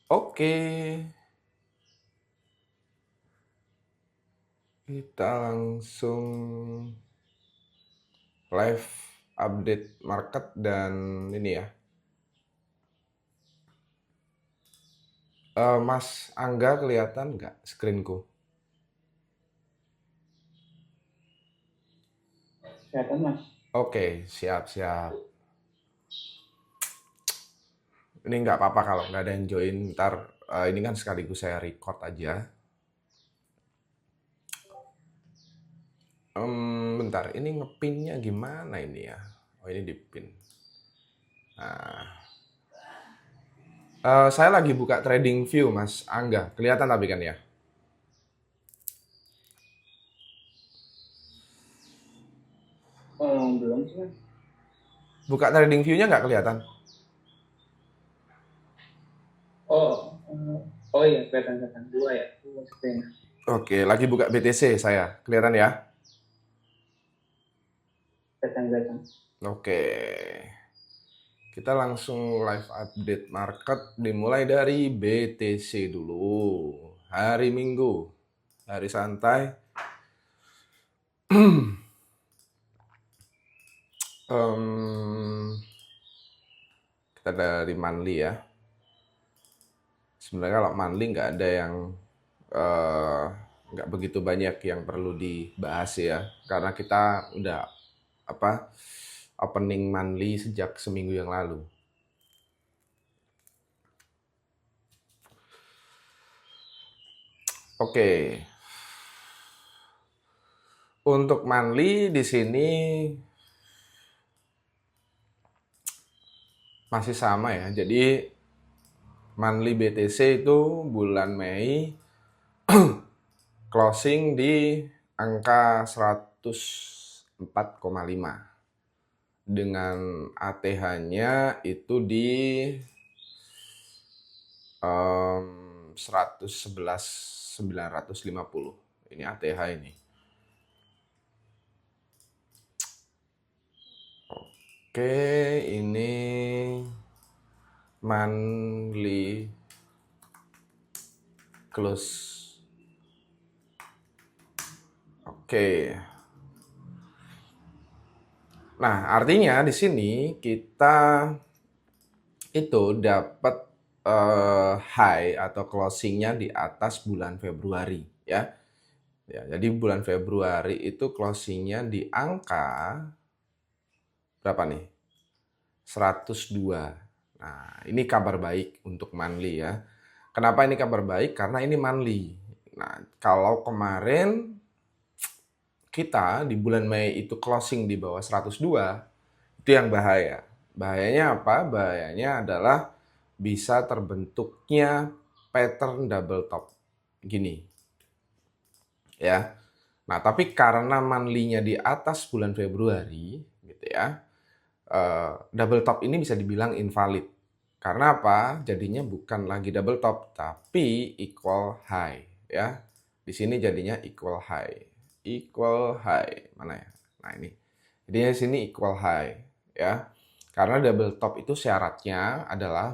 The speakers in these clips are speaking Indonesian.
Oke, kita langsung live update market dan ini ya. Mas Angga kelihatan nggak screenku? Kelihatan Mas. Oke, siap-siap. Ini nggak apa-apa kalau nggak ada yang join. Ntar ini kan sekaligus saya record aja. Bentar, ini ngepinnya gimana ini ya? Oh, ini dipin. Nah, saya lagi buka trading view, Mas Angga. Kelihatan tapi kan ya? Belum sih Mas. Buka trading view-nya nggak kelihatan? Oh, oh iya kelihatan dua ya. Dua screen. Oke, lagi buka BTC saya. Kelihatan ya? Kelihatan. Oke. Kita langsung live update market dimulai dari BTC dulu. Hari Minggu, hari santai. Kita dari monthly ya. Sebenarnya kalau monthly nggak ada yang eh, nggak begitu banyak yang perlu dibahas ya, karena kita udah apa opening monthly sejak seminggu yang lalu. Oke, untuk monthly di sini masih sama ya. Jadi monthly BTC itu bulan Mei closing di angka 104,5 dengan ATH-nya itu di 111.950. Ini ATH ini. Oke, ini monthly close. Oke. Nah, artinya di sini kita itu dapat high atau closingnya di atas bulan Februari ya. Ya, jadi bulan Februari itu closingnya di angka berapa nih? 102. Nah, ini kabar baik untuk monthly ya. Kenapa ini kabar baik? Karena ini monthly. Nah, kalau kemarin kita di bulan Mei itu closing di bawah 102, itu yang bahaya. Bahayanya apa? Bahayanya adalah bisa terbentuknya pattern double top. Gini, ya. Nah, tapi karena monthly-nya di atas bulan Februari, gitu ya, double top ini bisa dibilang invalid. Karena apa? Jadinya bukan lagi double top, tapi equal high, ya. Di sini jadinya equal high. Equal high. Mana ya? Nah, ini. Jadinya di sini equal high, ya. Karena double top itu syaratnya adalah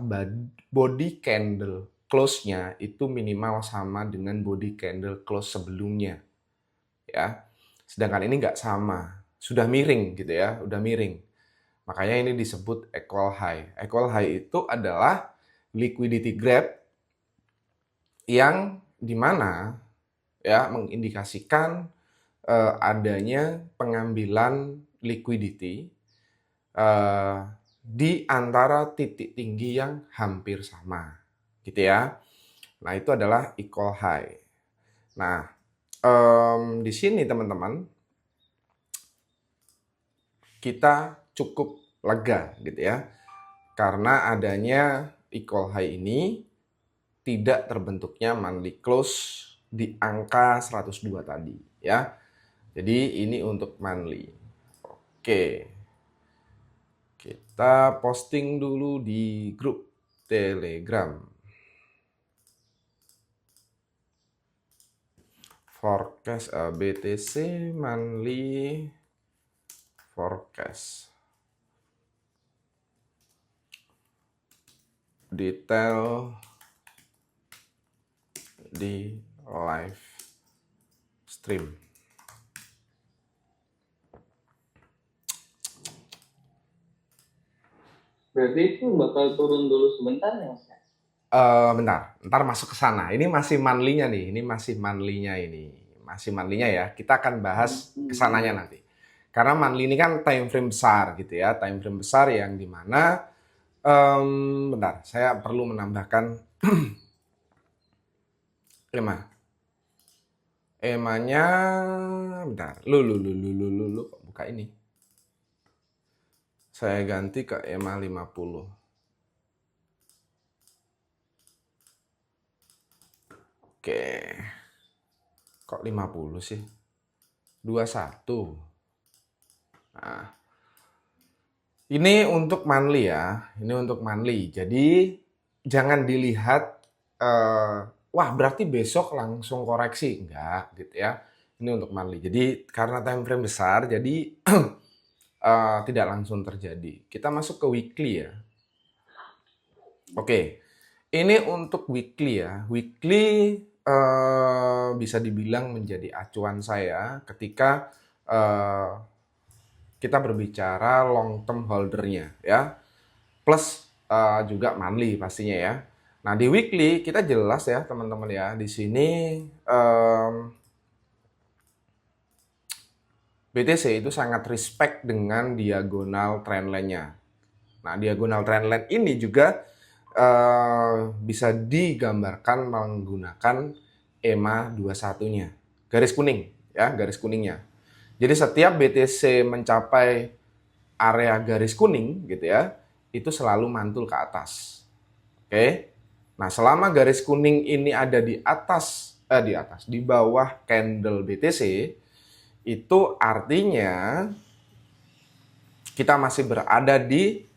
body candle close-nya itu minimal sama dengan body candle close sebelumnya, ya. Sedangkan ini nggak sama, sudah miring gitu ya, udah miring. Makanya ini disebut equal high. Equal high itu adalah liquidity gap yang dimana ya mengindikasikan adanya pengambilan liquidity eh, di antara titik tinggi yang hampir sama, gitu ya. Nah, itu adalah equal high. Nah, di sini teman-teman kita cukup lega gitu ya, karena adanya equal high ini tidak terbentuknya monthly close di angka 102 tadi ya. Jadi ini untuk monthly. Oke. Kita posting dulu di grup Telegram. Forecast BTC monthly forecast. Detail di live stream. Berarti itu bakal turun dulu sebentar ya Mas? Bentar, ntar masuk ke sana. Ini masih monthly-nya nih, ini masih monthly-nya ini. Masih monthly-nya ya, kita akan bahas kesananya nanti. Karena monthly ini kan time frame besar gitu ya, time frame besar yang dimana, bentar, saya perlu menambahkan EMA. EMA-nya, bentar, lu, kok buka ini. Saya ganti ke EMA 50. Oke. Kok 50 sih? 21. Nah, ini untuk monthly ya. Ini untuk monthly. Jadi jangan dilihat wah berarti besok langsung koreksi. Enggak gitu ya. Ini untuk monthly. Jadi karena time frame besar jadi tidak langsung terjadi. Kita masuk ke weekly ya. Oke. Ini untuk weekly ya. Weekly bisa dibilang menjadi acuan saya ketika kita berbicara long term holdernya ya. Plus juga monthly pastinya ya. Nah, di weekly kita jelas ya, teman-teman ya. Di sini BTC itu sangat respect dengan diagonal trendline-nya. Nah, diagonal trendline ini juga bisa digambarkan menggunakan EMA 21-nya. Garis kuning ya, garis kuningnya. Jadi setiap BTC mencapai area garis kuning gitu ya, itu selalu mantul ke atas. Oke. Nah, selama garis kuning ini ada di bawah candle BTC, itu artinya kita masih berada di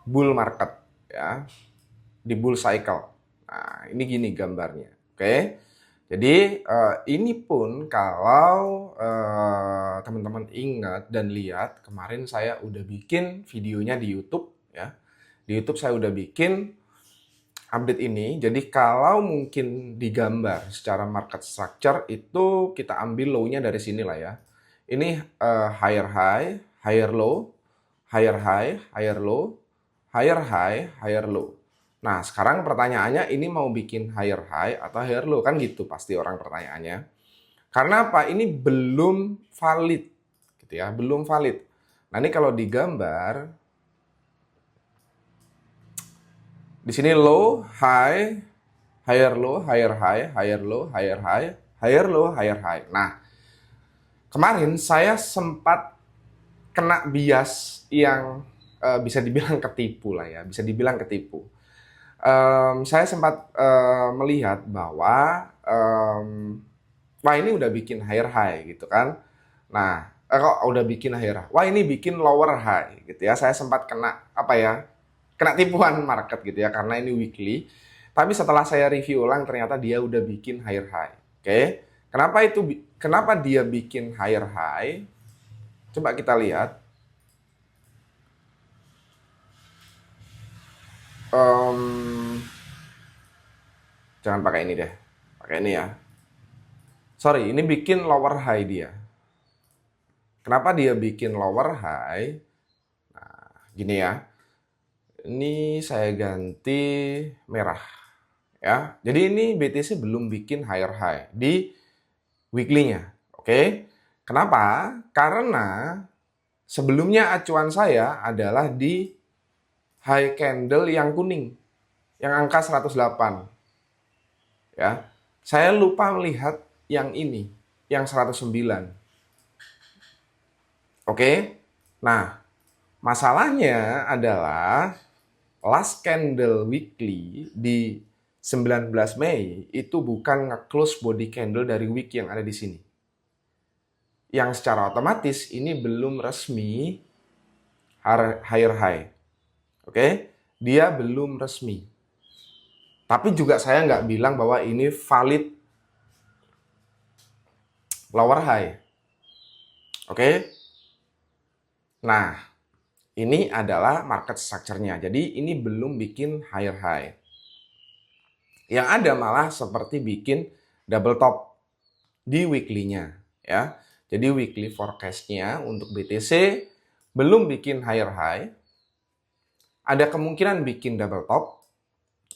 bull market ya, di bull cycle. Nah, ini gini gambarnya. Oke. Jadi ini pun kalau teman-teman ingat dan lihat kemarin saya udah bikin videonya di YouTube ya. Di YouTube saya udah bikin update ini. Jadi kalau mungkin digambar secara market structure itu kita ambil low-nya dari sini lah ya. Ini higher high, higher low, higher high, higher low, higher high, higher low. Nah, sekarang pertanyaannya ini mau bikin higher high atau higher low? Kan gitu pasti orang pertanyaannya. Karena apa? Ini belum valid. Gitu ya, belum valid. Nah, ini kalau digambar, di sini low, high, higher low, higher high, higher low, higher high, higher low, higher high. Nah, kemarin saya sempat kena bias yang bisa dibilang ketipu lah ya, bisa dibilang ketipu. Saya sempat melihat bahwa wah ini udah bikin higher high gitu kan. Nah, kok udah bikin higher high? Wah ini bikin lower high gitu ya. Saya sempat kena apa ya? Kena tipuan market gitu ya karena ini weekly. Tapi setelah saya review ulang ternyata dia udah bikin higher high. Oke. Kenapa dia bikin higher high? Coba kita lihat. Jangan pakai ini deh. Pakai ini ya. Sorry, ini bikin lower high dia. Kenapa dia bikin lower high? Nah, gini ya. Ini saya ganti merah. Ya. Jadi ini BTC belum bikin higher high di weekly-nya. Oke. Kenapa? Karena sebelumnya acuan saya adalah di high candle yang kuning. Yang angka 108. Ya. Saya lupa melihat yang ini, yang 109. Oke. Nah, masalahnya adalah last candle weekly di 19 Mei itu bukan nge-close body candle dari week yang ada di sini. Yang secara otomatis ini belum resmi higher high. Oke? Dia belum resmi. Tapi juga saya nggak bilang bahwa ini valid lower high. Oke? Nah, ini adalah market structure-nya. Jadi ini belum bikin higher high. Yang ada malah seperti bikin double top di weekly-nya ya. Jadi weekly forecast-nya untuk BTC belum bikin higher high, ada kemungkinan bikin double top,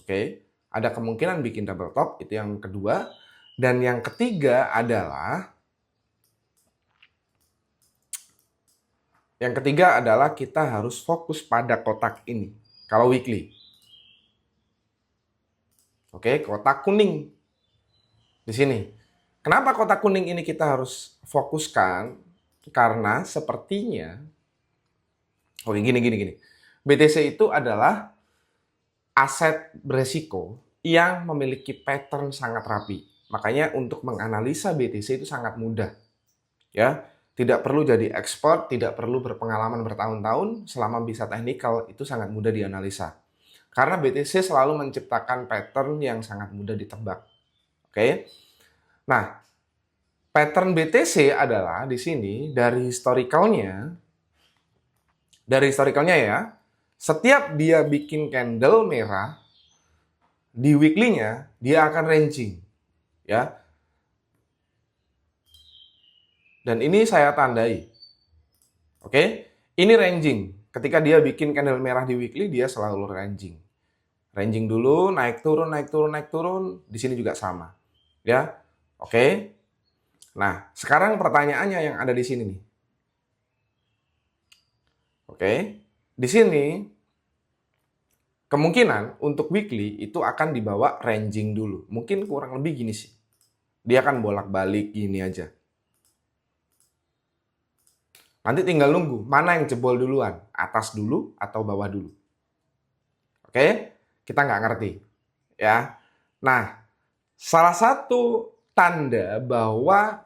oke? Ada kemungkinan bikin double top, itu yang kedua. Dan yang ketiga adalah kita harus fokus pada kotak ini. Kalau weekly. Oke, kotak kuning di sini. Kenapa kotak kuning ini kita harus fokuskan? Karena sepertinya, oke, gini. BTC itu adalah aset beresiko yang memiliki pattern sangat rapi. Makanya untuk menganalisa BTC itu sangat mudah. Ya, tidak perlu jadi expert, tidak perlu berpengalaman bertahun-tahun, selama bisa teknikal itu sangat mudah dianalisa. Karena BTC selalu menciptakan pattern yang sangat mudah ditebak. Oke. Nah, pattern BTC adalah di sini dari historicalnya ya, setiap dia bikin candle merah di weekly-nya dia akan ranging, ya. Dan ini saya tandai. Oke? Ini ranging. Ketika dia bikin candle merah di weekly, dia selalu ranging. Ranging dulu, naik turun, naik turun, naik turun. Di sini juga sama. Ya. Oke? Nah, sekarang pertanyaannya yang ada di sini nih. Oke? Di sini kemungkinan untuk weekly itu akan dibawa ranging dulu. Mungkin kurang lebih gini sih. Dia akan bolak-balik gini aja. Nanti tinggal nunggu mana yang jebol duluan, atas dulu atau bawah dulu. Oke? Kita nggak ngerti. Ya. Nah, salah satu tanda bahwa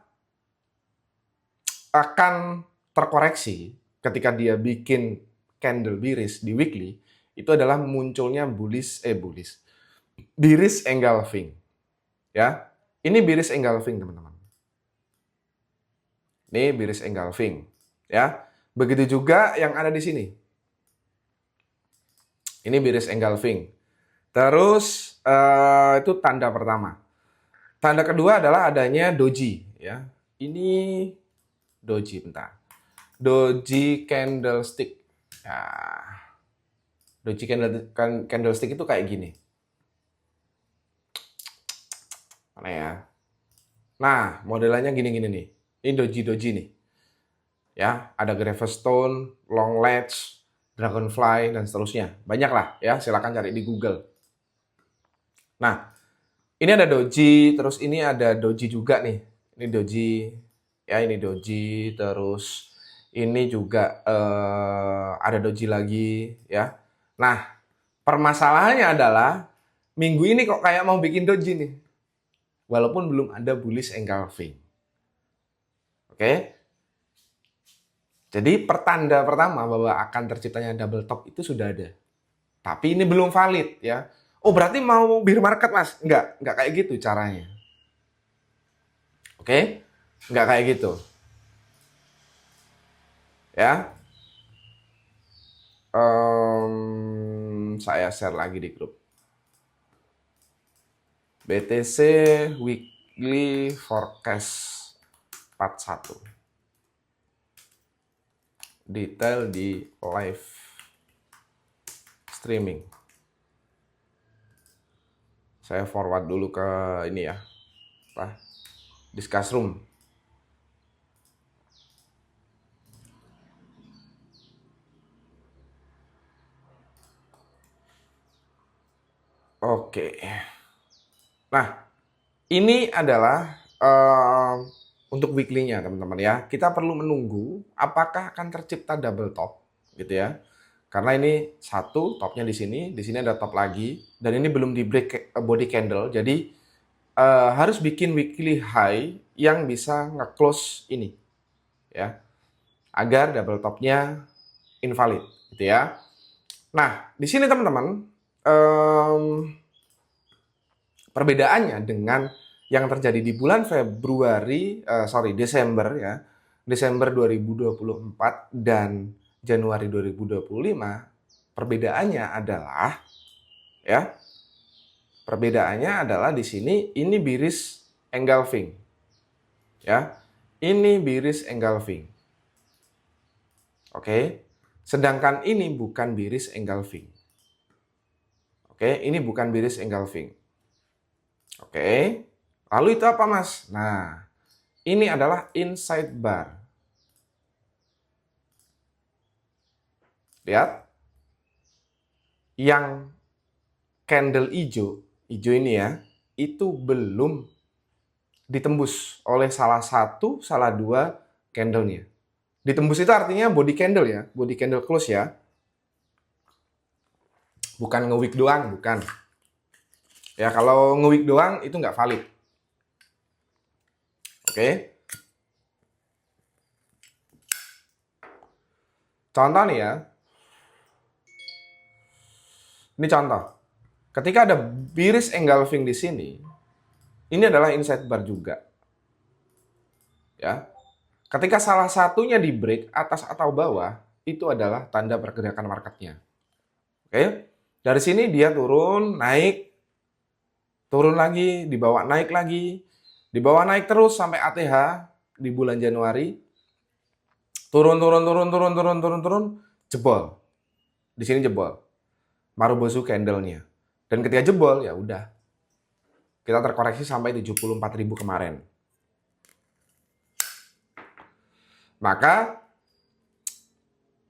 akan terkoreksi ketika dia bikin candle bearish di weekly, itu adalah munculnya bearish engulfing. Ya. Ini bearish engulfing, teman-teman. Ini bearish engulfing. Ya, begitu juga yang ada di sini. Ini bearish engulfing. Terus itu tanda pertama. Tanda kedua adalah adanya doji. Ya, ini doji, bentar. Doji candlestick. Ya, doji candlestick itu kayak gini. Mana ya? Nah, modelannya gini-gini nih. Ini doji nih. Ya, ada Gravestone, Long Ledge, Dragonfly, dan seterusnya. Banyak lah ya, silakan cari di Google. Nah, ini ada doji, terus ini ada doji juga nih. Ini doji, ya ini doji, terus ini juga ada doji lagi ya. Nah, permasalahannya adalah minggu ini kok kayak mau bikin doji nih. Walaupun belum ada bullish engulfing. Oke? Jadi pertanda pertama bahwa akan terciptanya double top itu sudah ada. Tapi ini belum valid ya. Oh berarti mau bear market mas? Enggak kayak gitu caranya. Oke? Enggak kayak gitu. Ya. Saya share lagi di grup. BTC Weekly Forecast part 1. Detail di live streaming. Saya forward dulu ke ini ya, discuss room. Oke. Nah, ini adalah untuk weekly-nya teman-teman ya. Kita perlu menunggu apakah akan tercipta double top gitu ya. Karena ini satu topnya di sini ada top lagi, dan ini belum di break body candle, jadi harus bikin weekly high yang bisa nge-close ini, ya, agar double topnya invalid, gitu ya. Nah, di sini teman-teman, perbedaannya dengan yang terjadi di bulan Desember ya, Desember 2024 dan Januari 2025, perbedaannya adalah ya, Perbedaannya adalah di sini ini biris engulfing. Ya. Ini biris engulfing. Oke. Sedangkan ini bukan biris engulfing. Oke, ini bukan biris engulfing. Oke. Lalu itu apa, Mas? Nah, ini adalah inside bar. Lihat. Yang candle hijau ini ya, itu belum ditembus oleh salah satu, salah dua candlenya. Ditembus itu artinya body candle ya, body candle close ya. Bukan nge-wick doang, bukan. Ya, kalau nge-wick doang itu nggak valid. Oke. Contoh nih ya. Ini contoh. Ketika ada biris engulfing di sini, ini adalah inside bar juga. Ya. Ketika salah satunya di break atas atau bawah, itu adalah tanda pergerakan marketnya. Oke. Dari sini dia turun, naik, turun lagi, di bawah naik lagi, di bawah naik terus sampai ATH di bulan Januari. Turun, jebol. Di sini jebol. Marubozu candle-nya. Dan ketika jebol, ya udah. Kita terkoreksi sampai 74.000 kemarin. Maka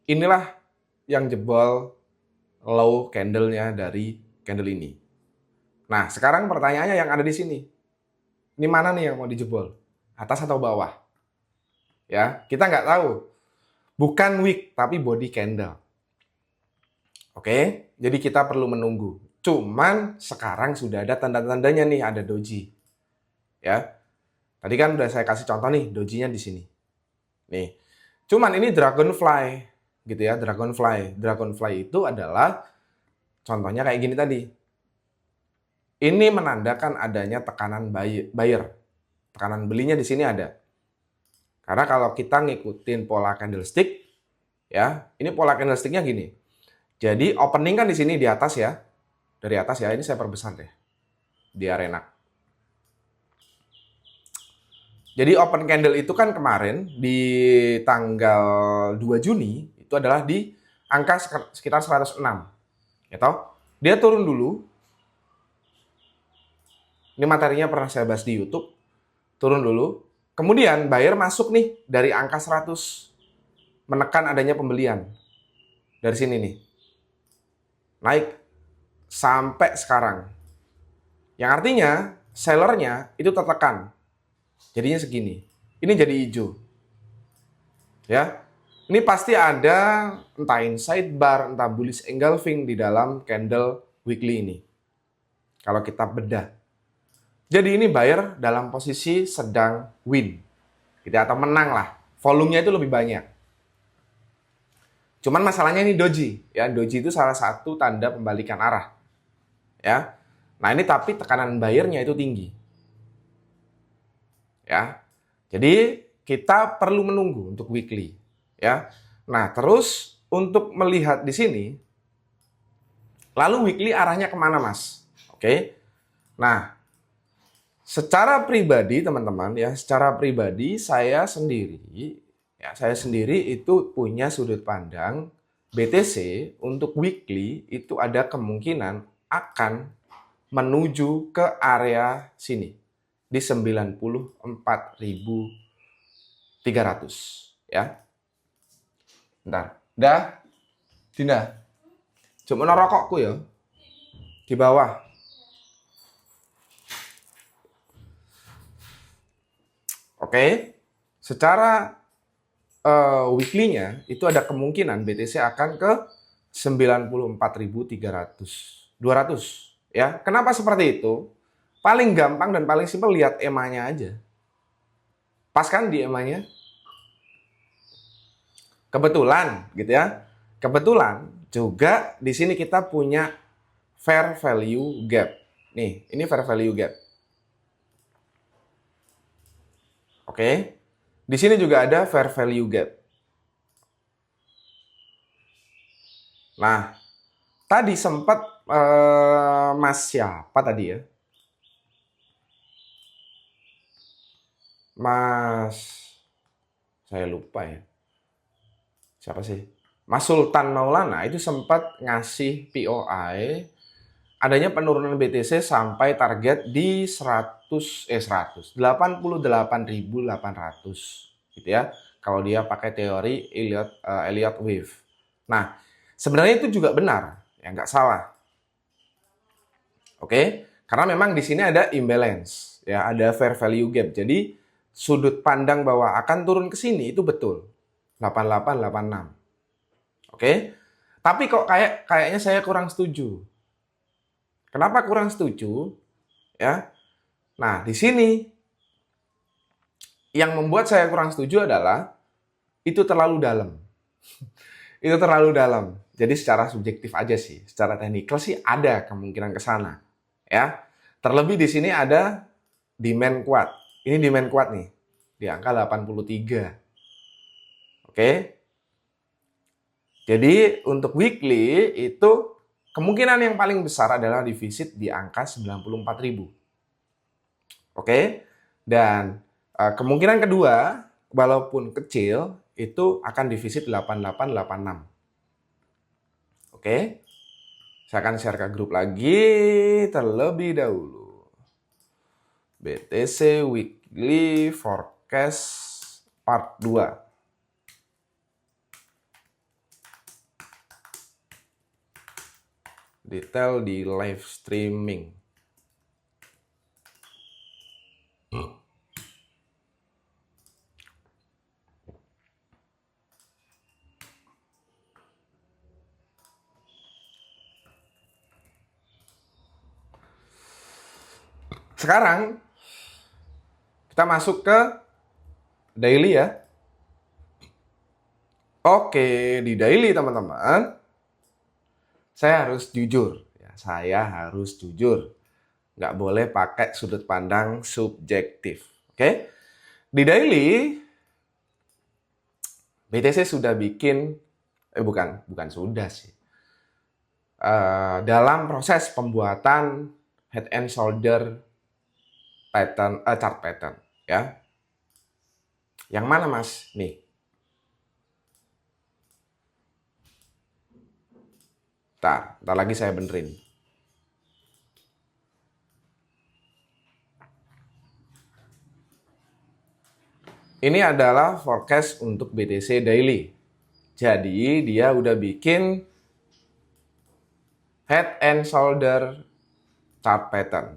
inilah yang jebol low candle-nya dari candle ini. Nah, sekarang pertanyaannya yang ada di sini. Ini mana nih yang mau dijebol? Atas atau bawah? Ya, kita nggak tahu. Bukan wick, tapi body candle. Oke, jadi kita perlu menunggu. Cuman sekarang sudah ada tanda-tandanya nih, ada doji. Ya, tadi kan udah saya kasih contoh nih, dojinya di sini. Nih, cuman ini dragonfly, gitu ya, dragonfly. Dragonfly itu adalah contohnya kayak gini tadi. Ini menandakan adanya tekanan buyer. Tekanan belinya di sini ada. Karena kalau kita ngikutin pola candlestick, ya, ini pola candlesticknya gini. Jadi opening kan di sini di atas ya. Dari atas ya, ini saya perbesar deh. Di arena. Jadi open candle itu kan kemarin di tanggal 2 Juni itu adalah di angka sekitar 106. Ya toh? Dia turun dulu. Ini materinya pernah saya bahas di YouTube. Turun dulu. Kemudian buyer masuk nih dari angka 100. Menekan adanya pembelian. Dari sini nih. Naik sampai sekarang. Yang artinya sellernya itu tertekan. Jadinya segini. Ini jadi hijau. Ya. Ini pasti ada entah inside bar, entah bullish engulfing di dalam candle weekly ini. Kalau kita bedah. Jadi ini buyer dalam posisi sedang win. Gitu, atau menang lah. Volumenya itu lebih banyak. Cuman masalahnya ini doji. Ya, doji itu salah satu tanda pembalikan arah. Ya. Nah, ini tapi tekanan buyernya itu tinggi. Ya. Jadi kita perlu menunggu untuk weekly, ya. Nah, terus untuk melihat di sini, lalu weekly arahnya kemana, Mas? Oke. Nah, secara pribadi teman-teman ya, secara pribadi saya sendiri itu punya sudut pandang BTC untuk weekly itu ada kemungkinan akan menuju ke area sini di 94.300 ya. Bentar. Dah. Dina. Cuma rokokku ya. Di bawah. Oke. Secara weekly-nya itu ada kemungkinan BTC akan ke 94.300. 200 ya. Kenapa seperti itu? Paling gampang dan paling simpel lihat EMA-nya aja. Pas kan di EMA-nya? Kebetulan gitu ya. Kebetulan juga di sini kita punya fair value gap. Nih, ini fair value gap. Oke. Di sini juga ada fair value gap. Nah, Tadi sempat Mas siapa tadi ya? Mas, saya lupa ya. Siapa sih? Mas Sultan Maulana itu sempat ngasih POI adanya penurunan BTC sampai target di 88.800 gitu ya. Kalau dia pakai teori Elliott Wave. Nah, sebenarnya itu juga benar, ya nggak salah. Oke, karena memang di sini ada imbalance, ya ada fair value gap. Jadi sudut pandang bahwa akan turun ke sini itu betul. 8886. Oke. Tapi kok kayaknya saya kurang setuju. Kenapa kurang setuju? Ya. Nah, di sini yang membuat saya kurang setuju adalah itu terlalu dalam. Itu terlalu dalam. Jadi secara subjektif aja sih, secara teknikal sih ada kemungkinan ke sana, ya. Terlebih di sini ada demand kuat. Ini demand kuat nih di angka 83. Oke. Jadi untuk weekly itu kemungkinan yang paling besar adalah defisit di angka 94.000. Oke. Dan kemungkinan kedua, walaupun kecil, itu akan defisit 8886. Oke. Saya akan share ke grup lagi terlebih dahulu. BTC Weekly Forecast Part 2. Detail di live streaming. Sekarang kita masuk ke daily ya. Oke, di daily teman-teman, saya harus jujur. Ya, saya harus jujur. Nggak boleh pakai sudut pandang subjektif. Oke? Di daily, BTC sudah bikin, bukan sudah sih. Dalam proses pembuatan head and shoulder pattern, chart pattern, ya. Yang mana mas? Nih. Ntar lagi saya benerin. Ini adalah forecast untuk BTC daily. Jadi dia udah bikin head and shoulder chart pattern.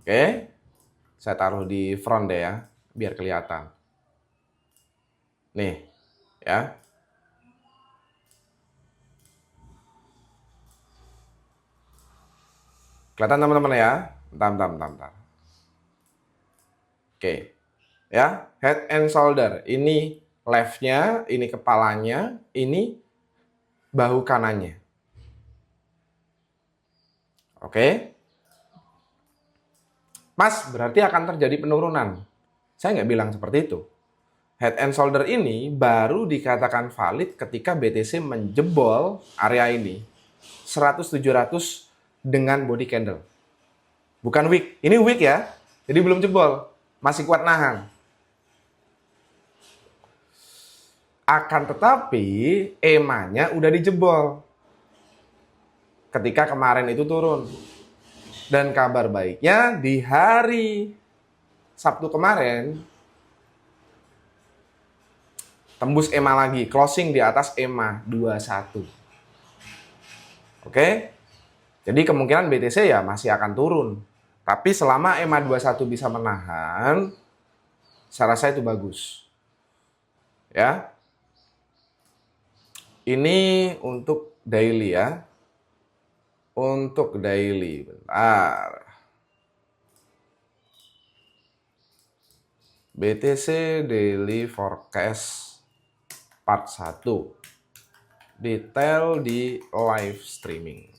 Oke. Saya taruh di front deh ya, biar kelihatan. Nih, ya. Kelihatan teman-teman ya? Bentar. Oke. Ya, head and shoulder. Ini left-nya, ini kepalanya, ini bahu kanannya. Oke. Mas, berarti akan terjadi penurunan. Saya nggak bilang seperti itu. Head and shoulder ini baru dikatakan valid ketika BTC menjebol area ini 100-700 dengan body candle. Bukan wick. Ini wick ya. Jadi belum jebol. Masih kuat nahan. Akan tetapi EMA-nya udah dijebol. Ketika kemarin itu turun. Dan kabar baiknya di hari Sabtu kemarin tembus EMA lagi. Closing di atas EMA 21. Oke? Jadi kemungkinan BTC ya masih akan turun. Tapi selama EMA 21 bisa menahan, saya rasa itu bagus. Ya. Ini untuk daily ya. Untuk daily. Bentar. BTC Daily Forecast Part 1. Detail di live streaming.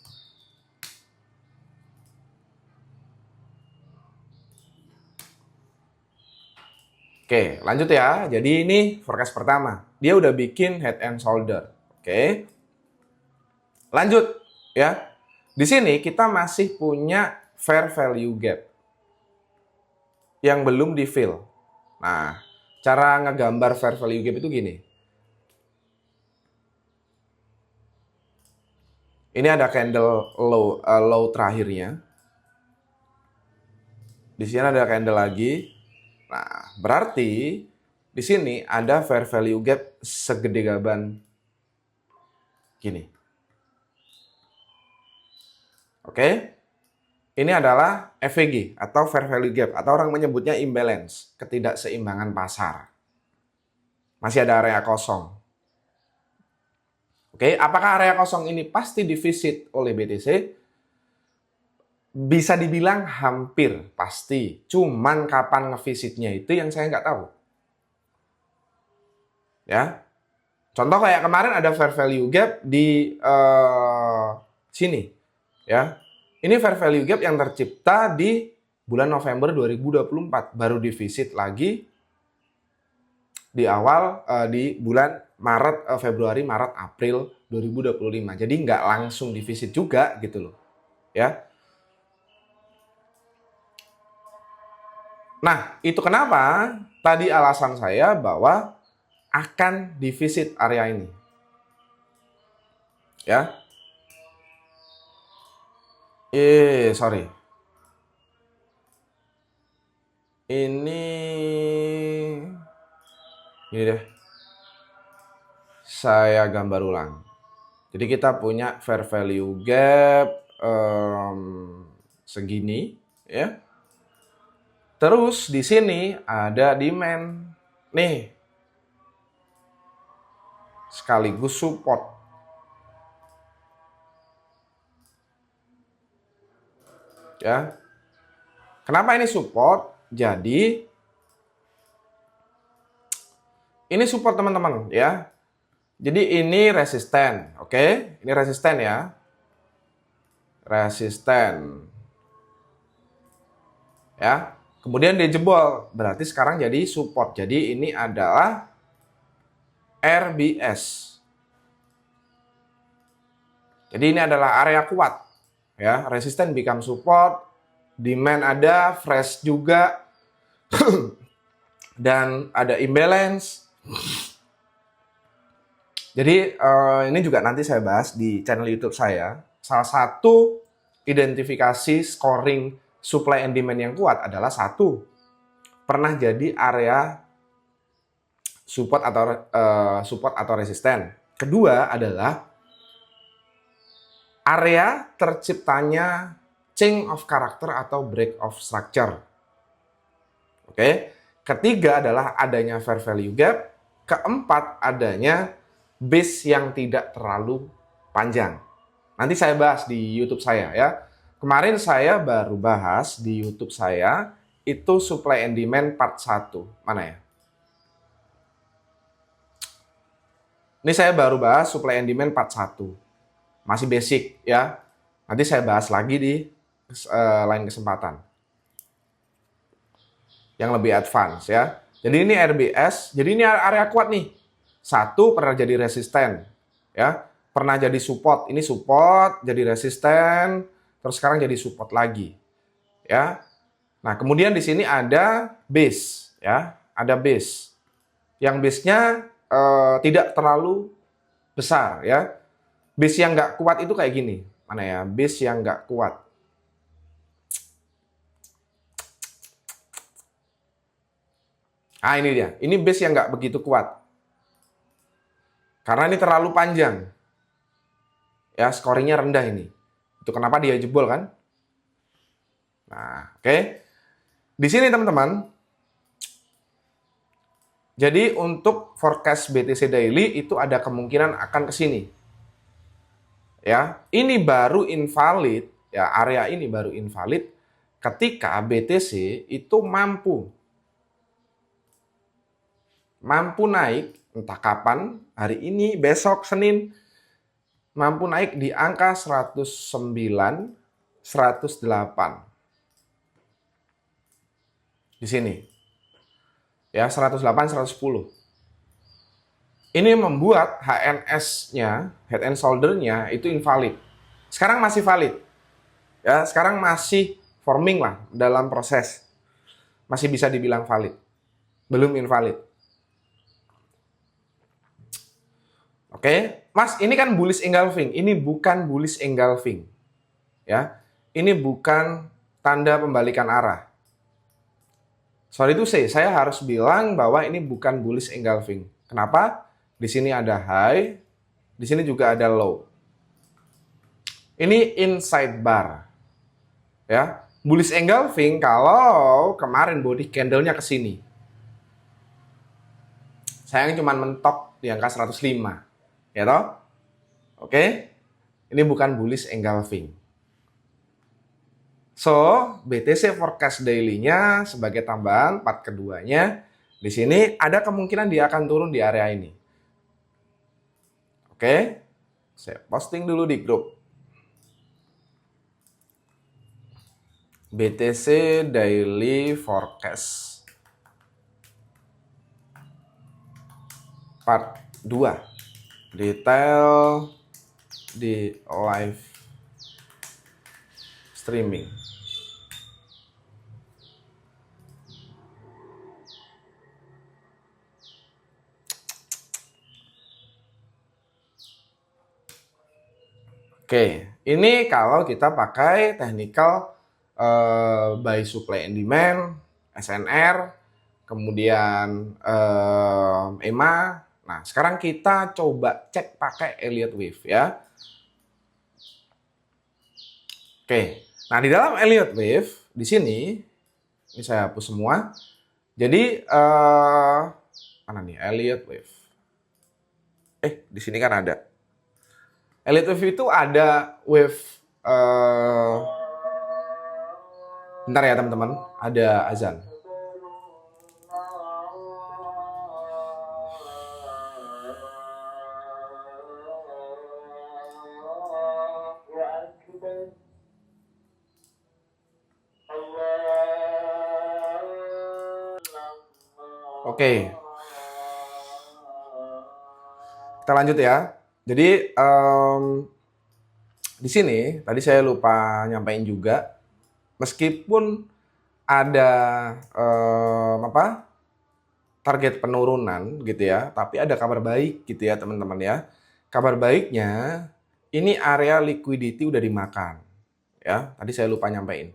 Oke, lanjut ya. Jadi ini forecast pertama. Dia udah bikin head and shoulder. Oke. Lanjut. Ya. Di sini kita masih punya fair value gap yang belum di fill. Nah, cara ngegambar fair value gap itu gini. Ini ada candle low terakhirnya. Di sini ada candle lagi. Nah, berarti di sini ada fair value gap segede gaban gini. Oke? Ini adalah FVG atau fair value gap atau orang menyebutnya imbalance, ketidakseimbangan pasar. Masih ada area kosong. Oke, apakah area kosong ini pasti divisit oleh BTC? Bisa dibilang hampir pasti. Cuman kapan ngevisitnya itu yang saya nggak tahu. Ya, contoh kayak kemarin ada fair value gap di sini. Ya, ini fair value gap yang tercipta di bulan November 2024. Baru divisit lagi di awal di bulan Maret, Februari, Maret, April 2025. Jadi nggak langsung divisit juga gitu loh. Ya. Nah, itu kenapa tadi alasan saya bahwa akan divisit area ini. Ya. Sorry. Ini deh. Saya gambar ulang. Jadi kita punya fair value gap segini, ya. Terus di sini ada demand nih, sekaligus support. Ya. Kenapa ini support? Jadi ini support teman-teman ya. Jadi ini resisten, oke? Ini resisten ya. Resisten. Ya. Kemudian dia jebol, berarti sekarang jadi support. Jadi ini adalah RBS. Jadi ini adalah area kuat. Ya, resisten become support, demand ada, fresh juga, dan ada imbalance. Jadi ini juga nanti saya bahas di channel YouTube saya. Salah satu identifikasi scoring supply and demand yang kuat adalah satu, pernah jadi area support atau resisten. Kedua adalah area terciptanya change of character atau break of structure. Oke. Ketiga adalah adanya fair value gap. Keempat adanya base yang tidak terlalu panjang. Nanti saya bahas di YouTube saya ya. Kemarin saya baru bahas di YouTube saya itu supply and demand part 1. Mana ya? Ini saya baru bahas supply and demand part 1. Masih basic ya. Nanti saya bahas lagi di lain kesempatan. Yang lebih advance ya. Jadi ini RBS, jadi ini area kuat nih. Satu pernah jadi resisten ya. Pernah jadi support, ini support, jadi resisten, terus sekarang jadi support lagi. Ya. Nah, kemudian di sini ada base ya, ada base. Yang base-nya tidak terlalu besar ya. Base yang nggak kuat itu kayak gini. Mana ya? Base yang nggak kuat. Ah, ini dia. Ini base yang nggak begitu kuat. Karena ini terlalu panjang. Ya, scoringnya rendah ini. Itu kenapa dia jebol kan? Nah, oke. Di sini teman-teman. Jadi untuk forecast BTC Daily itu ada kemungkinan akan ke sini. Ya, ini baru invalid, ya area ini baru invalid ketika BTC itu mampu naik entah kapan, hari ini, besok Senin mampu naik di angka 109, 108. Di sini. Ya, 108, 110. Ini membuat HNS-nya, head and shoulder-nya itu invalid. Sekarang masih valid. Ya, sekarang masih forming lah dalam proses. Masih bisa dibilang valid. Belum invalid. Oke, Mas, ini kan bullish engulfing. Ini bukan bullish engulfing. Ya. Ini bukan tanda pembalikan arah. Sorry to say, saya harus bilang bahwa ini bukan bullish engulfing. Kenapa? Di sini ada high, di sini juga ada low. Ini inside bar. Ya. Bullish engulfing kalau kemarin body candle-nya ke sini. Sayang cuma mentok di angka 105. Ya toh? Oke. Ini bukan bullish engulfing. So, BTC forecast daily-nya sebagai tambahan part keduanya, di sini ada kemungkinan dia akan turun di area ini. Oke. Saya posting dulu di grup. BTC daily forecast. Part 2. Detail di live streaming. Oke, ini kalau kita pakai technical buy supply and demand, SNR, kemudian EMA. Nah, sekarang kita coba cek pakai Elliott Wave ya. Oke, nah di dalam Elliott Wave di sini saya hapus semua. Jadi mana nih Elliott Wave? Di sini kan ada. Elliott Wave itu ada wave. Bentar ya teman-teman, ada azan. Oke. Kita lanjut ya. Jadi di sini tadi saya lupa nyampain juga, meskipun ada target penurunan gitu ya, tapi ada kabar baik gitu ya teman-teman ya. Kabar baiknya ini area liquidity udah dimakan ya. Tadi saya lupa nyampein.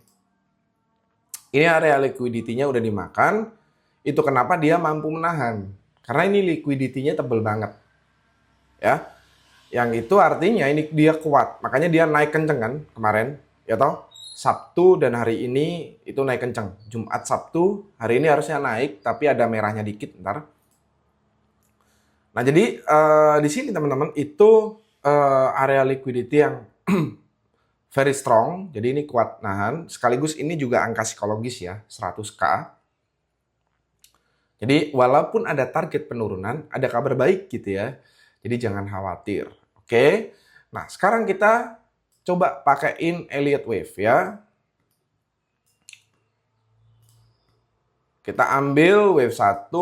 Ini area liquidity-nya udah dimakan. Itu kenapa dia mampu menahan. Karena ini liquidity-nya tebel banget. Ya. Yang itu artinya ini dia kuat. Makanya dia naik kenceng kan kemarin, ya toh? Sabtu dan hari ini itu naik kenceng. Jumat, Sabtu, hari ini harusnya naik tapi ada merahnya dikit ntar. Nah, jadi di sini teman-teman itu area liquidity yang very strong, jadi ini kuat nahan. Sekaligus ini juga angka psikologis ya, 100K. Jadi walaupun ada target penurunan, ada kabar baik gitu ya. Jadi jangan khawatir. Oke. Nah, sekarang kita coba pakaiin Elliott Wave ya. Kita ambil wave 1,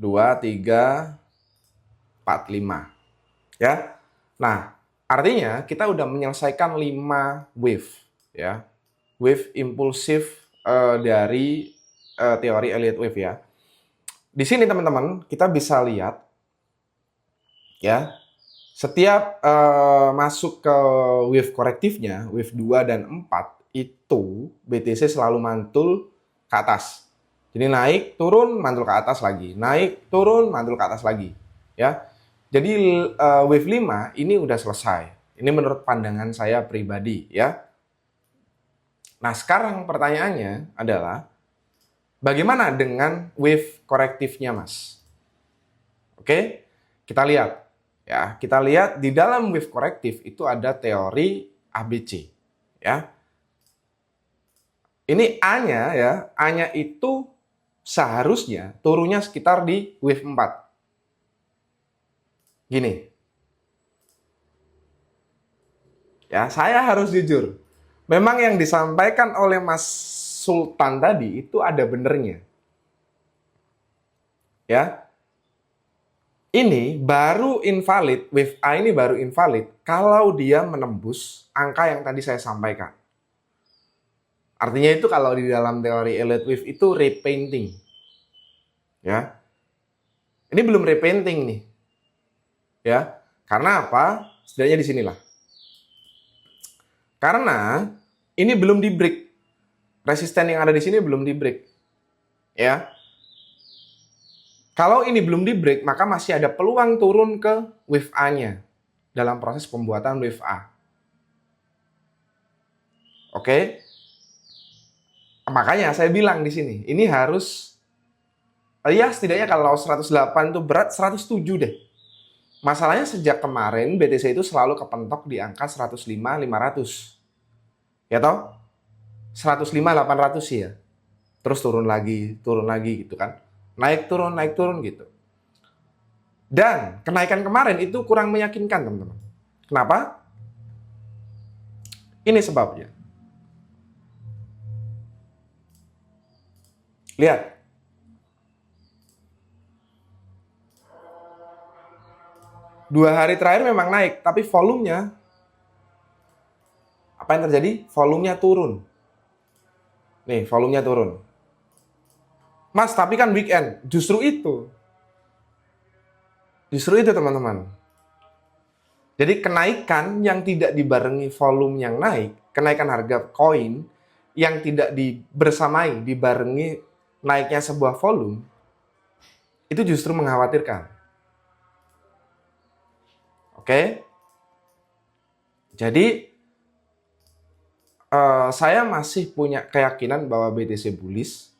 2, 3, 4, 5. Ya. Nah, artinya kita udah menyelesaikan 5 wave ya. Wave impulsif dari teori Elliott Wave ya. Di sini teman-teman kita bisa lihat ya, setiap masuk ke wave korektifnya, wave 2 dan 4 itu BTC selalu mantul ke atas. Jadi naik, turun, mantul ke atas lagi. Naik, turun, mantul ke atas lagi. Ya. Jadi wave 5 ini udah selesai. Ini menurut pandangan saya pribadi ya. Nah, sekarang pertanyaannya adalah bagaimana dengan wave korektifnya, Mas? Oke, kita lihat. Ya, kita lihat di dalam wave korektif itu ada teori ABC. Ya. Ini A-nya ya, A-nya itu seharusnya turunnya sekitar di wave 4. Gini. Ya, saya harus jujur. Memang yang disampaikan oleh Mas Sultan tadi itu ada benernya. Ya. Ini baru invalid, wave A ini baru invalid kalau dia menembus angka yang tadi saya sampaikan. Artinya itu kalau di dalam teori Elliott wave itu repainting. Ya. Ini belum repainting nih. Ya. Karena apa? Setidaknya di sinilah. Karena ini belum di break. Resisten yang ada di sini belum di break. Ya. Kalau ini belum di break, maka masih ada peluang turun ke wave A-nya dalam proses pembuatan wave A. Oke? Makanya saya bilang di sini, ini harus ya setidaknya kalau 108 itu berat, 107 deh. Masalahnya sejak kemarin BTC itu selalu kepentok di angka 105.500. Ya toh? 105.800 sih ya. Terus turun lagi gitu kan. Naik turun gitu. Dan kenaikan kemarin itu kurang meyakinkan, teman-teman. Kenapa? Ini sebabnya. Lihat. Dua hari terakhir memang naik, tapi volumenya, apa yang terjadi? Volumenya turun. Nih, volumenya turun. Mas, tapi kan weekend. Justru itu. Justru itu, teman-teman. Jadi kenaikan yang tidak dibarengi volume yang naik, kenaikan harga koin yang tidak dibarengi naiknya sebuah volume, itu justru mengkhawatirkan. Oke? Jadi, saya masih punya keyakinan bahwa BTC bullish,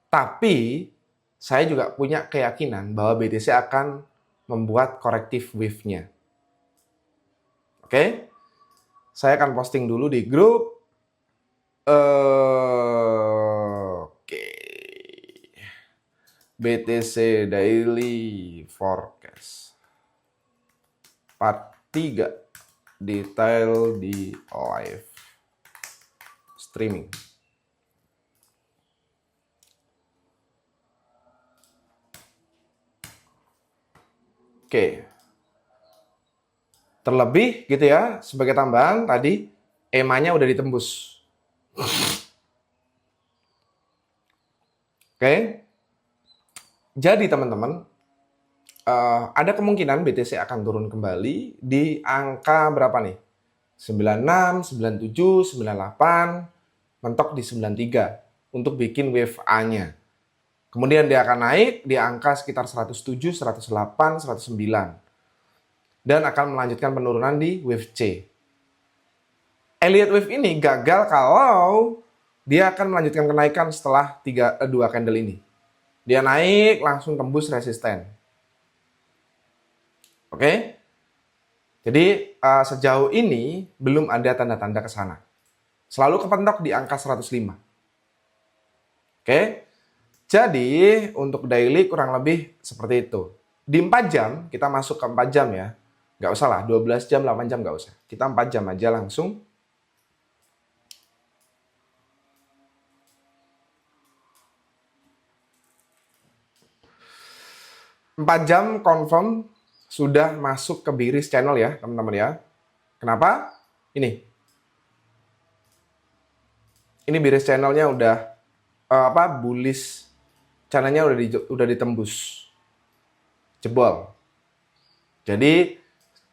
tapi saya juga punya keyakinan bahwa BTC akan membuat corrective wave-nya. Oke? Saya akan posting dulu di grup. Oke. BTC Daily Forecast. Part 3. Detail di live streaming. Oke. Terlebih gitu ya, sebagai tambahan tadi EMA-nya udah ditembus. Oke. Jadi teman-teman, ada kemungkinan BTC akan turun kembali di angka berapa nih? 96, 97, 98, mentok di 93 untuk bikin wave A-nya. Kemudian dia akan naik di angka sekitar 107, 108, 109. Dan akan melanjutkan penurunan di wave C. Elliott wave ini gagal kalau dia akan melanjutkan kenaikan setelah 2 candle ini. Dia naik langsung tembus resisten. Oke? Jadi sejauh ini belum ada tanda-tanda ke sana. Selalu kepentok di angka 105. Oke? Jadi, untuk daily kurang lebih seperti itu. Di 4 jam, kita masuk ke 4 jam ya. Nggak usah lah, 12 jam, 8 jam nggak usah. Kita 4 jam aja langsung. Empat jam confirm sudah masuk ke bearish channel ya, teman-teman ya. Kenapa? Ini bearish channelnya udah bullish channelnya udah ditembus, jebol. Jadi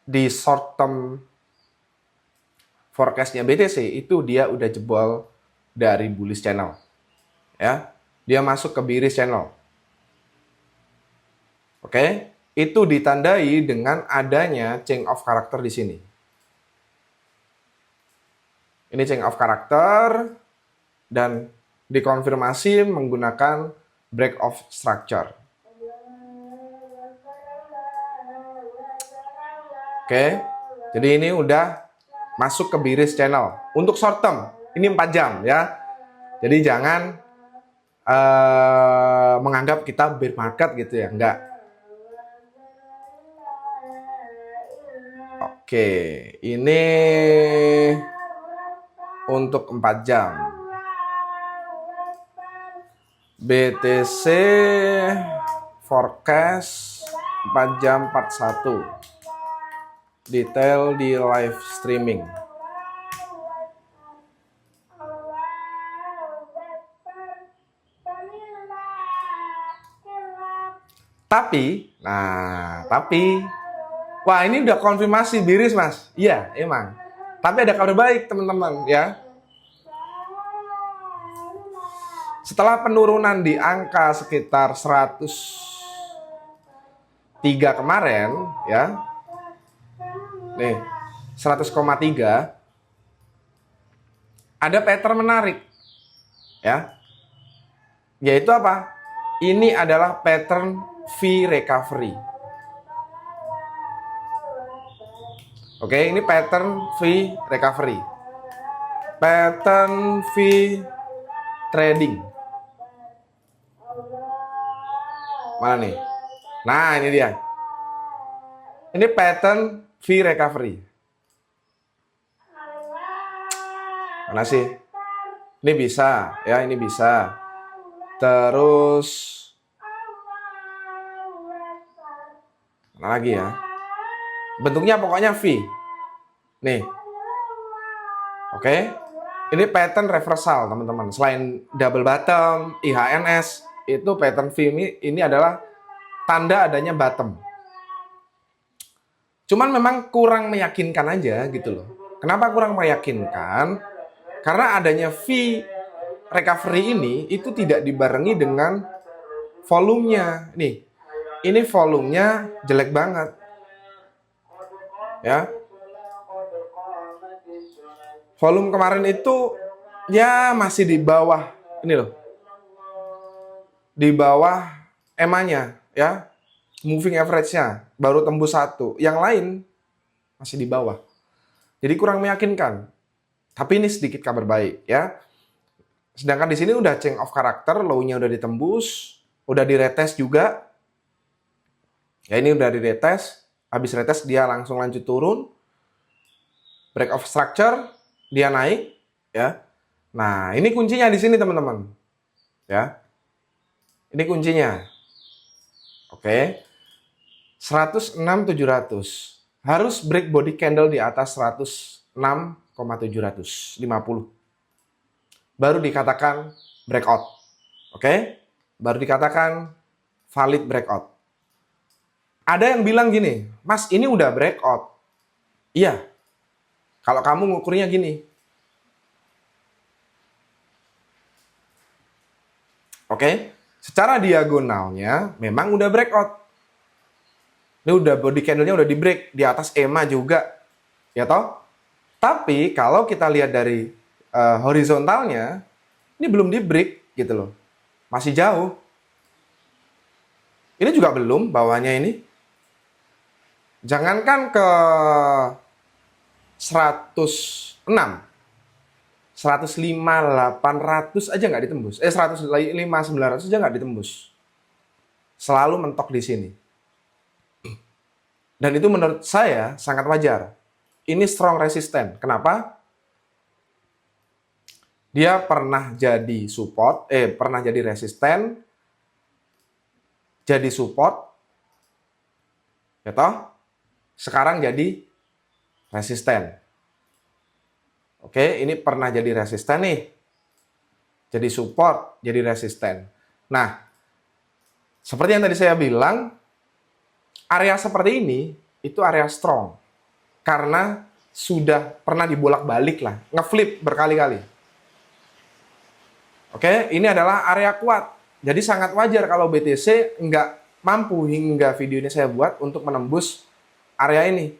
di short term forecastnya BTC itu dia udah jebol dari bullish channel, ya. Dia masuk ke bearish channel. Oke, itu ditandai dengan adanya change of character di sini. Ini change of character dan dikonfirmasi menggunakan break of structure. Oke, jadi ini udah masuk ke bearish channel. Untuk short term, ini 4 jam ya. Jadi jangan menganggap kita bear market gitu ya, enggak. Oke, ini untuk 4 jam. BTC forecast 4 jam 41. Detail di live streaming. Tapi, wah ini udah konfirmasi Biris mas. Iya, emang. Tapi ada kabar baik teman-teman ya. Setelah penurunan di angka sekitar 103 kemarin ya. Nih, 100,3 ada pattern menarik ya. Yaitu apa? Ini adalah pattern V recovery. Oke, ini pattern V recovery. Pattern V trading. Mana nih? Nah, ini dia. Ini pattern V recovery. Mana sih? Ini bisa, ya, ini bisa. Terus mana lagi ya? Bentuknya pokoknya V. Nih. Oke. Ini pattern reversal, teman-teman. Selain double bottom, IHNS, itu pattern V ini adalah tanda adanya bottom. Cuman memang kurang meyakinkan aja gitu loh. Kenapa kurang meyakinkan? Karena adanya V recovery ini itu tidak dibarengi dengan volumenya. Nih, ini volumenya jelek banget. Ya. Volume kemarin itu ya masih di bawah ini loh. Di bawah EMA-nya ya. Moving average-nya baru tembus 1. Yang lain masih di bawah. Jadi kurang meyakinkan. Tapi ini sedikit kabar baik ya. Sedangkan di sini udah change of character, low-nya udah ditembus, udah di-retest juga. Ya ini udah di-retest, habis retest dia langsung lanjut turun. Break of structure, dia naik ya. Nah, ini kuncinya di sini teman-teman. Ya. Ini kuncinya. Oke. 106.700. Harus break body candle di atas 106,750. Baru dikatakan breakout. Oke? Baru dikatakan valid breakout. Ada yang bilang gini, "Mas, ini udah breakout." Iya. Kalau kamu ngukurnya gini. Oke? Secara diagonalnya memang udah breakout. Ini udah body candle-nya udah di break di atas EMA juga. Ya toh? Tapi kalau kita lihat dari horizontalnya, ini belum di break gitu loh. Masih jauh. Ini juga belum bawahnya ini. Jangankan ke 106, 105.800 aja nggak ditembus. 105.900 aja nggak ditembus. Selalu mentok di sini. Dan itu menurut saya sangat wajar. Ini strong resisten. Kenapa? Dia pernah jadi support, pernah jadi resisten, jadi support, ya toh? Sekarang jadi resisten. Oke, ini pernah jadi resisten nih. Jadi support, jadi resisten. Nah, seperti yang tadi saya bilang, area seperti ini itu area strong. Karena sudah pernah dibolak-balik lah, ngeflip berkali-kali. Oke, ini adalah area kuat. Jadi sangat wajar kalau BTC nggak mampu hingga video ini saya buat untuk menembus area ini.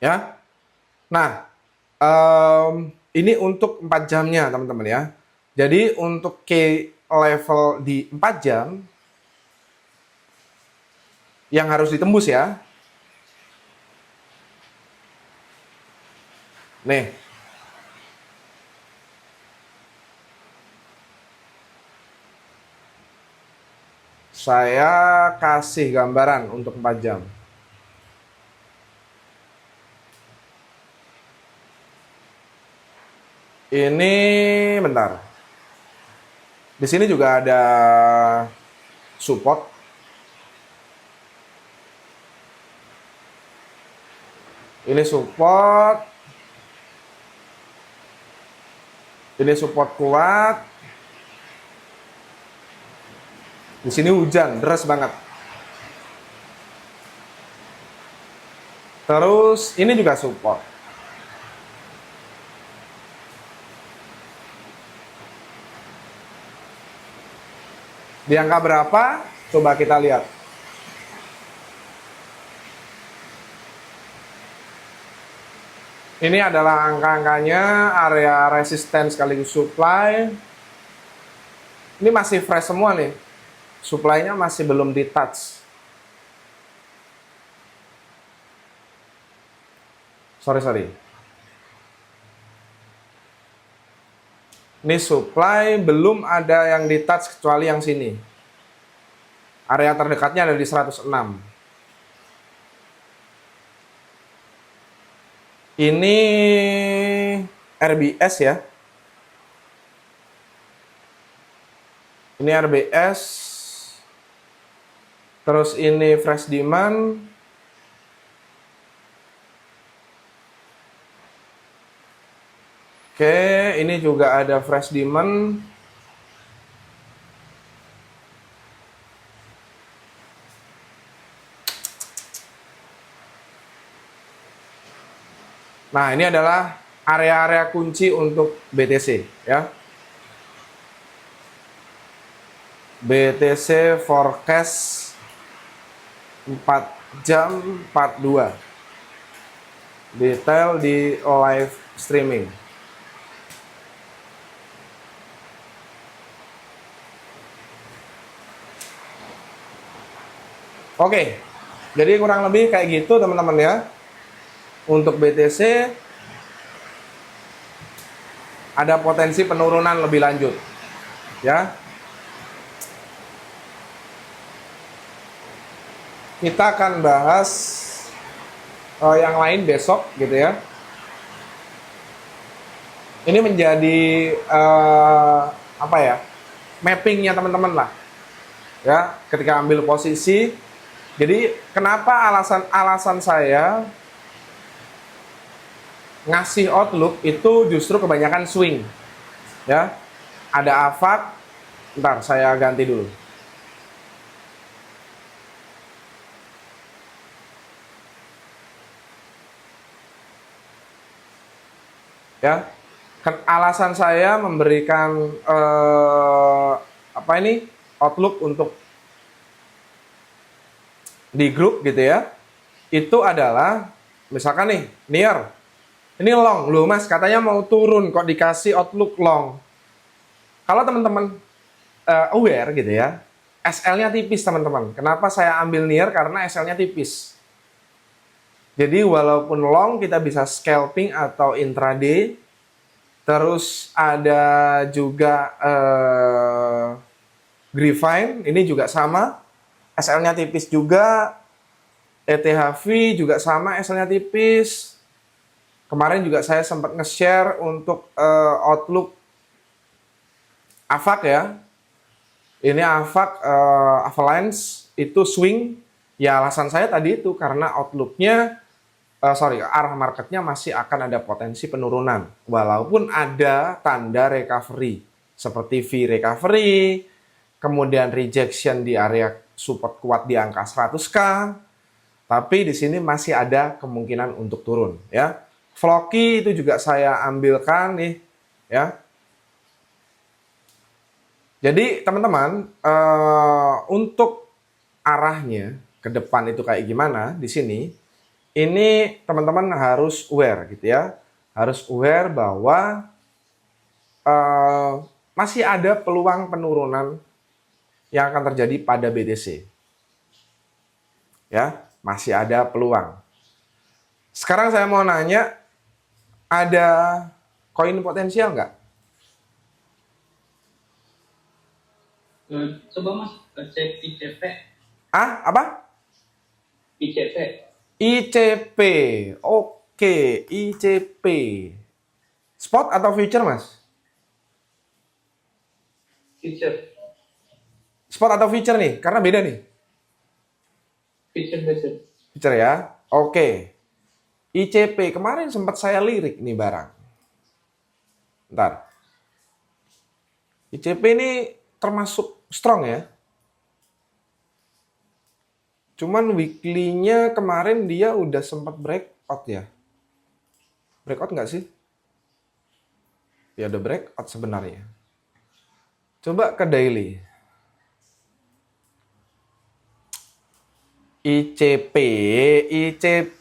Ya. Nah, ini untuk 4 jamnya teman-teman ya. Jadi untuk key level di 4 jam yang harus ditembus ya. Nih. Saya kasih gambaran untuk 4 jam. Ini bentar. Di sini juga ada support. Ini support. Ini support kuat. Di sini hujan, deras banget. Terus ini juga support. Di angka berapa? Coba kita lihat. Ini adalah angka-angkanya, area resistance sekaligus supply. Ini masih fresh semua nih. Supply-nya masih belum di touch. Sorry. Ini supply belum ada yang di touch kecuali yang sini. Area terdekatnya ada di 106. Ini RBS ya. Ini RBS. Terus ini fresh demand. Oke, ini juga ada fresh demand. Nah, ini adalah area-area kunci untuk BTC ya. BTC forecast 4 jam 42. Detail di live streaming. Oke. Jadi kurang lebih kayak gitu teman-teman ya. Untuk BTC ada potensi penurunan lebih lanjut ya. Kita akan bahas yang lain besok gitu ya. Ini menjadi apa ya, mappingnya teman-teman lah ya ketika ambil posisi. Jadi kenapa alasan saya ngasih outlook itu justru kebanyakan swing ya. Ada AVAX, ntar saya ganti dulu ya. Alasan saya memberikan apa ini outlook untuk di grup gitu ya, itu adalah misalkan nih near ini long, loh mas katanya mau turun kok dikasih outlook long. Kalau teman-teman aware gitu ya, SL-nya tipis teman-teman. Kenapa saya ambil near? Karena SL-nya tipis. Jadi walaupun long kita bisa scalping atau intraday. Terus ada juga Griffin, ini juga sama. SL-nya tipis juga. ETHV juga sama, SL-nya tipis. Kemarin juga saya sempat nge-share untuk outlook AVAX ya. Ini AVAX Avalanche itu swing. Ya alasan saya tadi itu karena outlooknya, arah marketnya masih akan ada potensi penurunan. Walaupun ada tanda recovery. Seperti V recovery, kemudian rejection di area support kuat di angka 100K. Tapi di sini masih ada kemungkinan untuk turun ya. Floki itu juga saya ambilkan nih ya. Jadi teman-teman untuk arahnya ke depan itu kayak gimana di sini, ini teman-teman harus aware gitu ya. Harus aware bahwa masih ada peluang penurunan yang akan terjadi pada BTC. Ya, masih ada peluang. Sekarang saya mau nanya, ada koin potensial nggak? Coba mas cek ICP. Apa? ICP. ICP. Oke, ICP. Spot atau future, Mas? Future. Spot atau future nih? Karena beda nih. Future. Future ya. Oke. ICP kemarin sempat saya lirik nih barang. Ntar. ICP ini termasuk strong ya. Cuman weekly-nya kemarin dia udah sempat breakout ya. Breakout nggak sih? Ya udah breakout sebenarnya. Coba ke daily. ICP, ICP.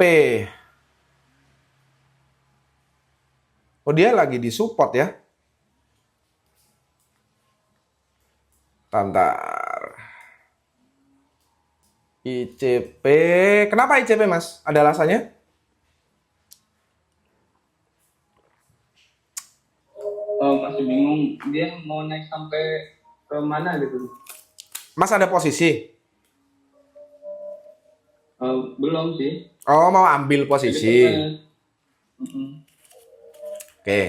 Oh dia lagi di support ya. Tantar. ICP. Kenapa ICP mas? Ada alasannya? Masih bingung dia mau naik sampai ke mana gitu. Mas ada posisi? Belum sih. Oh mau ambil Jadi posisi. pernah. Mm-mm. Oke.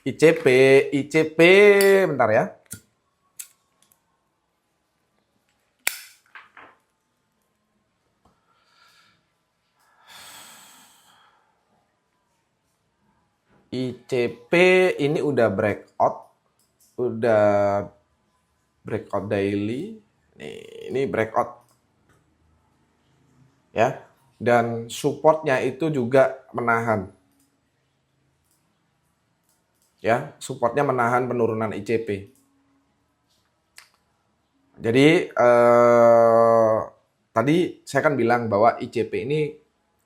ICP, ICP. Bentar ya. ICP ini udah breakout daily. Nih, ini breakout ya. Dan supportnya itu juga menahan. Ya, supportnya menahan penurunan ICP. Jadi tadi saya kan bilang bahwa ICP ini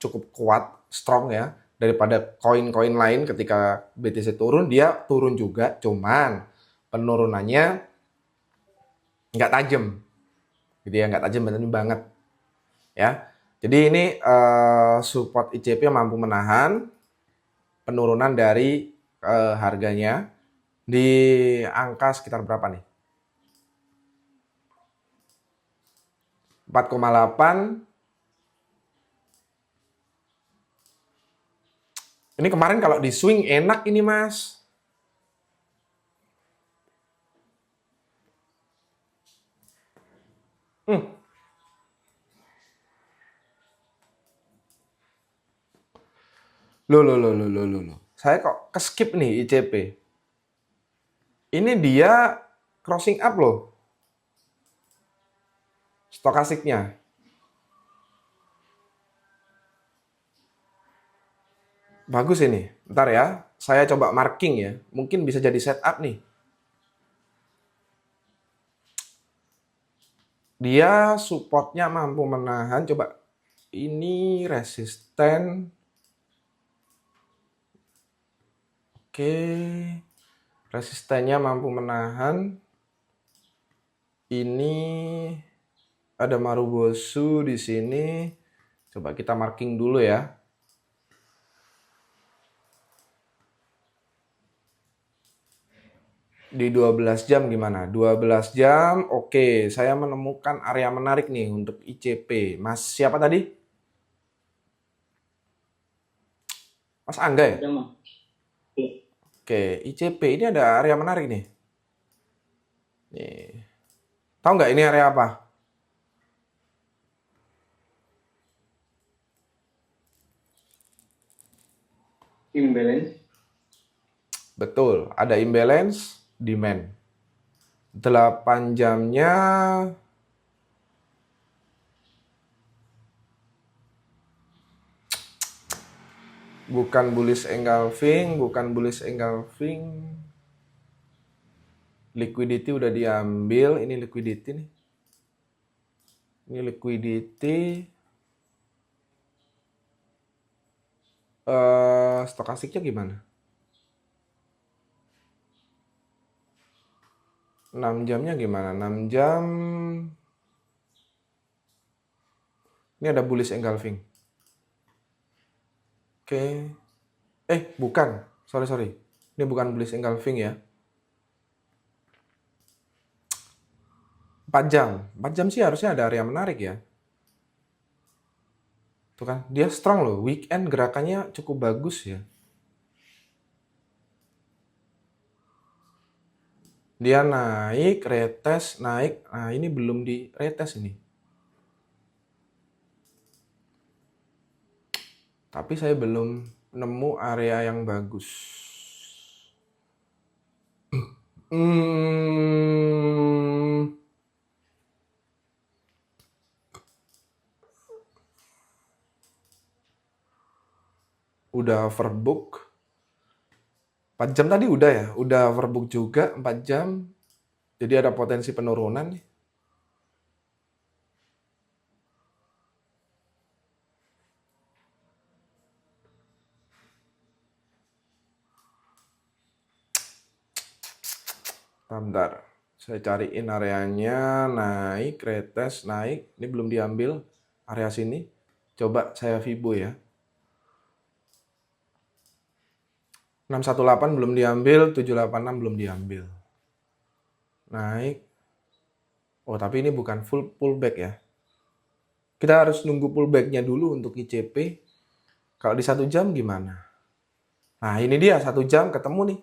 cukup kuat, strong ya, daripada koin-koin lain. Ketika BTC turun, dia turun juga, cuman penurunannya nggak tajam, gitu ya, nggak tajam banget ya. Jadi ini support ICP mampu menahan penurunan dari harganya di angka sekitar berapa nih? 4,8. Ini kemarin kalau di swing enak ini mas. Loh. Saya kok ke-skip nih ICP. Ini dia crossing up loh. Stokasiknya. Bagus ini. Ntar ya, saya coba marking ya. Mungkin bisa jadi setup nih. Dia supportnya mampu menahan. Coba ini resisten. Oke. Resistennya mampu menahan. Ini ada Marubosu di sini. Coba kita marking dulu ya. Di 12 jam gimana? 12 jam, oke. Saya menemukan area menarik nih untuk ICP. Mas siapa tadi? Mas Angga ya? Ada mah. Oke, ICP ini ada area menarik nih. Nih. Tahu nggak ini area apa? Imbalance. Betul, ada imbalance, demand. 8 jamnya bukan bullish engulfing, Liquidity udah diambil, ini liquidity nih. Ini liquidity. Stokastiknya gimana? 6 jamnya gimana? 6 jam. Ini ada bullish engulfing. Oke. Bukan. Sorry. Ini bukan bullish engulfing ya. 4 jam. 4 jam sih harusnya ada area menarik ya. Tuh kan, dia strong loh. Weekend gerakannya cukup bagus ya. Dia naik, retest, naik. Nah, ini belum di retest ini. Tapi saya belum nemu area yang bagus. Hmm, udah overbook. 4 jam tadi udah ya, udah overbook juga 4 jam. Jadi ada potensi penurunan nih. Bentar, saya cariin areanya, naik, retest, naik. Ini belum diambil area sini. Coba saya Fibo ya. 618 belum diambil, 786 belum diambil. Naik. Oh, tapi ini bukan full pullback ya. Kita harus nunggu pullbacknya dulu untuk ICP. Kalau di 1 jam gimana? Nah, ini dia 1 jam ketemu nih.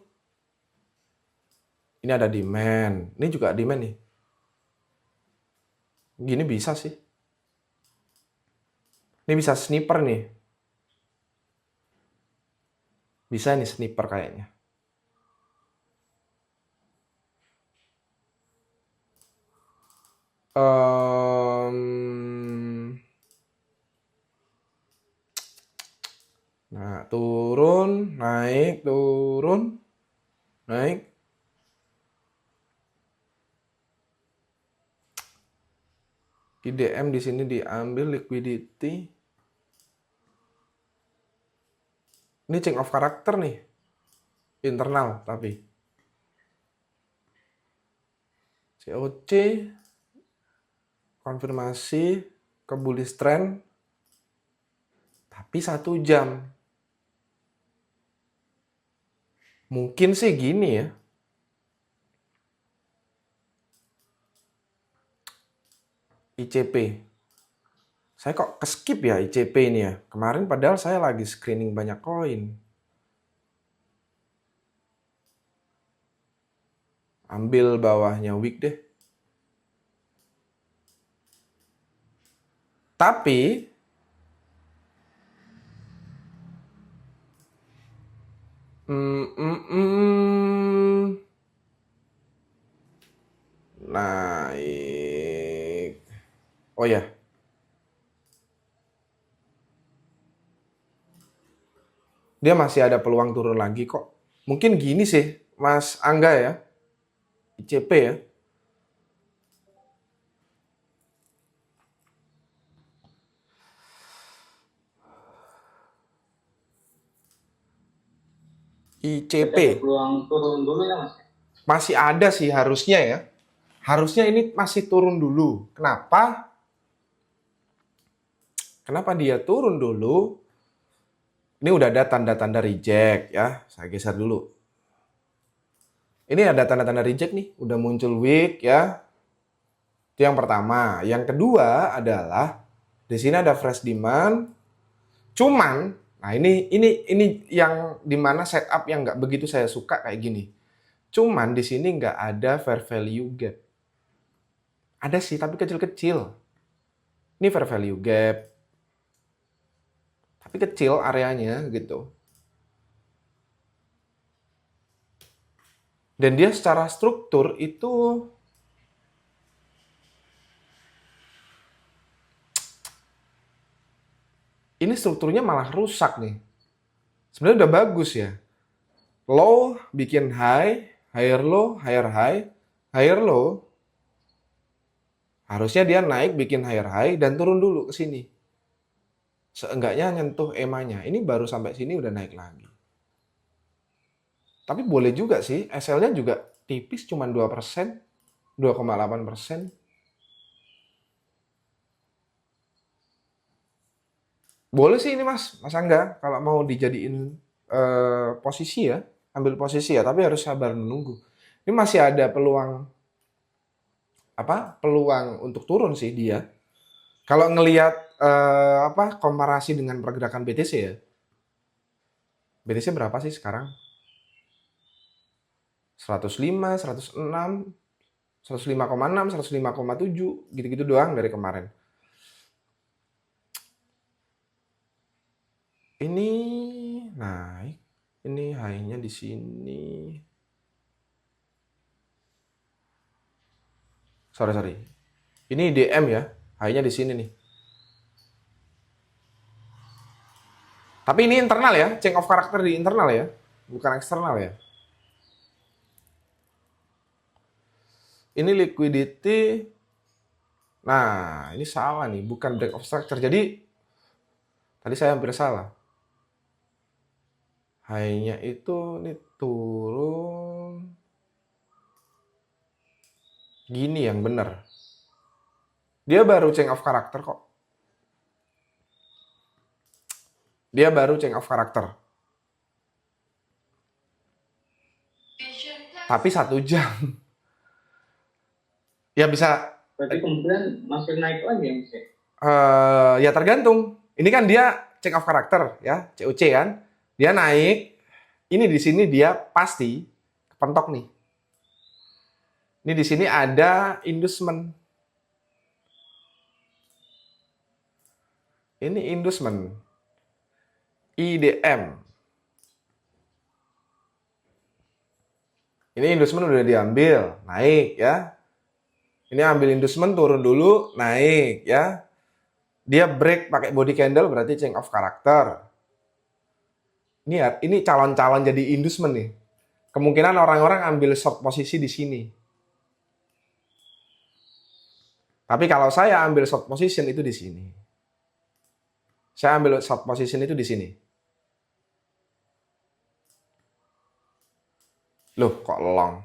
Ini ada demand. Ini juga demand nih. Gini bisa sih. Ini bisa sniper nih. Bisa nih sniper kayaknya. Nah, turun, naik, turun, naik. IDM di sini diambil liquidity. Ini change of character nih. Internal tapi. COC konfirmasi ke bullish trend. Tapi 1 jam. Mungkin sih gini ya. ICP. Saya kok keskip ya ICP ini ya. Kemarin padahal saya lagi screening banyak koin. Ambil bawahnya week deh. Tapi naik. Oh ya. Dia masih ada peluang turun lagi kok. Mungkin gini sih, Mas Angga ya. ICP ya. ICP. Ada peluang turun dulu ya Mas? Masih ada sih harusnya ya. Harusnya ini masih turun dulu. Kenapa? Kenapa dia turun dulu? Ini udah ada tanda-tanda reject ya. Saya geser dulu. Ini ada tanda-tanda reject nih. Udah muncul wick ya. Itu yang pertama. Yang kedua adalah di sini ada fresh demand. Cuman, nah ini yang dimana setup yang nggak begitu saya suka kayak gini. Cuman di sini nggak ada fair value gap. Ada sih, tapi kecil-kecil. Ini fair value gap. Tapi kecil areanya gitu. Dan dia secara struktur itu ini strukturnya malah rusak nih. Sebenarnya udah bagus ya. Low bikin high, higher low, higher high, higher low. Harusnya dia naik bikin higher high dan turun dulu ke sini. Seenggaknya nyentuh EMA-nya. Ini baru sampai sini udah naik lagi. Tapi boleh juga sih, SL-nya juga tipis cuma 2%, 2,8%. Boleh sih ini Mas Angga, kalau mau dijadiin posisi ya, ambil posisi ya, tapi harus sabar menunggu. Ini masih ada peluang peluang untuk turun sih dia. Kalau ngelihat komparasi dengan pergerakan BTC ya. BTC berapa sih sekarang? 105, 106, 105,6, 105,7, gitu-gitu doang dari kemarin. Ini naik. Ini high-nya di sini. Sorry. Ini DM ya. High-nya di sini nih. Tapi ini internal ya. Change of character di internal ya. Bukan eksternal ya. Ini liquidity. Nah, ini salah nih. Bukan break of structure. Jadi, tadi saya hampir salah. High-nya itu nih turun. Gini yang bener. Dia baru change of character kok. Dia baru change of character. Tapi 1 jam. Ya bisa. Berarti kemungkinan masih naik lagi ya Mas? Ya tergantung. Ini kan dia change of character ya, COC kan. Dia naik. Ini di sini dia pasti kepentok nih. Ini di sini ada inducement. Ini inducement. IDM. Ini inducement udah diambil, naik ya. Ini ambil inducement, turun dulu, naik ya. Dia break pakai body candle berarti change of character. Ini calon-calon jadi inducement nih. Kemungkinan orang-orang ambil short posisi di sini. Tapi kalau saya ambil short position itu di sini. Saya ambil short position itu di sini. Loh, kok long?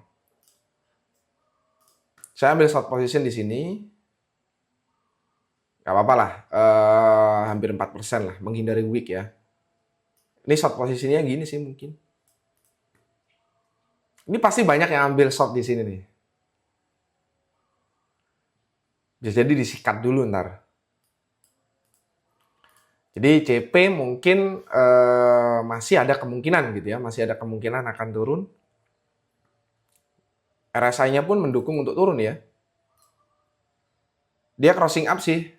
Saya ambil short position di sini. Gak apa-apa lah. Hampir 4% lah. Menghindari weak ya. Ini short posisinya gini sih mungkin. Ini pasti banyak yang ambil short di sini nih. Jadi disikat dulu ntar. Jadi CP mungkin masih ada kemungkinan gitu ya. Masih ada kemungkinan akan turun. RSI-nya pun mendukung untuk turun ya. Dia crossing up sih.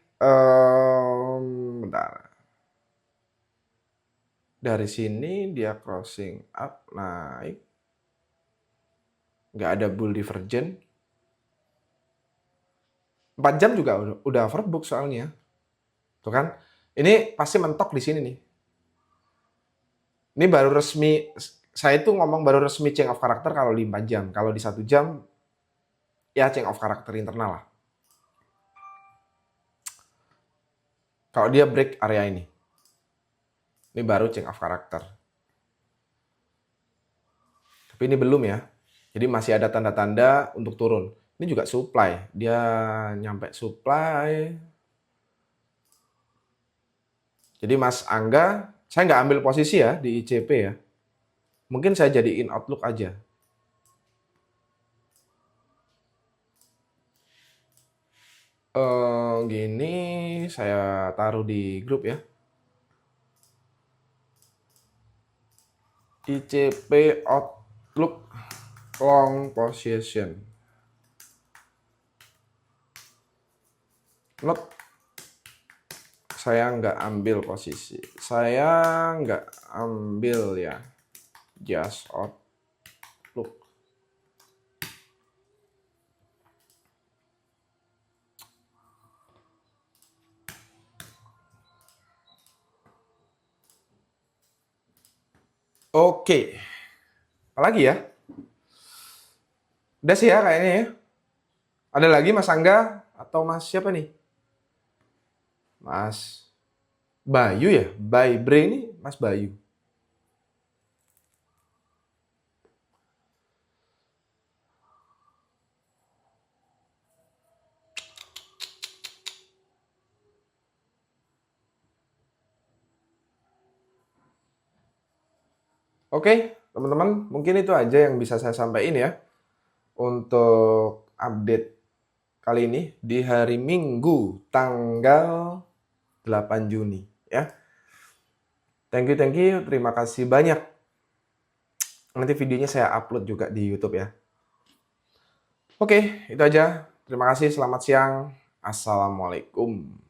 Bentar. Dari sini dia crossing up, naik. Nggak ada bull divergent. 4 jam juga udah overbook soalnya. Tuh kan. Ini pasti mentok di sini nih. Ini baru resmi, saya itu ngomong baru resmi change of character kalau di 4 jam. Kalau di 1 jam, ya change of character internal lah. Kalau dia break area ini. Ini baru change of character. Tapi ini belum ya. Jadi masih ada tanda-tanda untuk turun. Ini juga supply. Dia nyampe supply. Jadi Mas Angga, saya nggak ambil posisi ya di ICP ya. Mungkin saya jadiin outlook aja. Gini, saya taruh di grup ya. ICP outlook long position. Not, saya nggak ambil posisi. Saya nggak ambil ya. Just outlook. Oke. Apalagi ya? Udah sih ya kayaknya ya. Ada lagi Mas Angga atau Mas siapa nih? Mas Bayu ya? Bre ini Mas Bayu. Oke, teman-teman, mungkin itu aja yang bisa saya sampaikan ya untuk update kali ini di hari Minggu tanggal 8 Juni ya. Thank you, terima kasih banyak. Nanti videonya saya upload juga di YouTube ya. Oke, itu aja. Terima kasih, selamat siang. Assalamualaikum.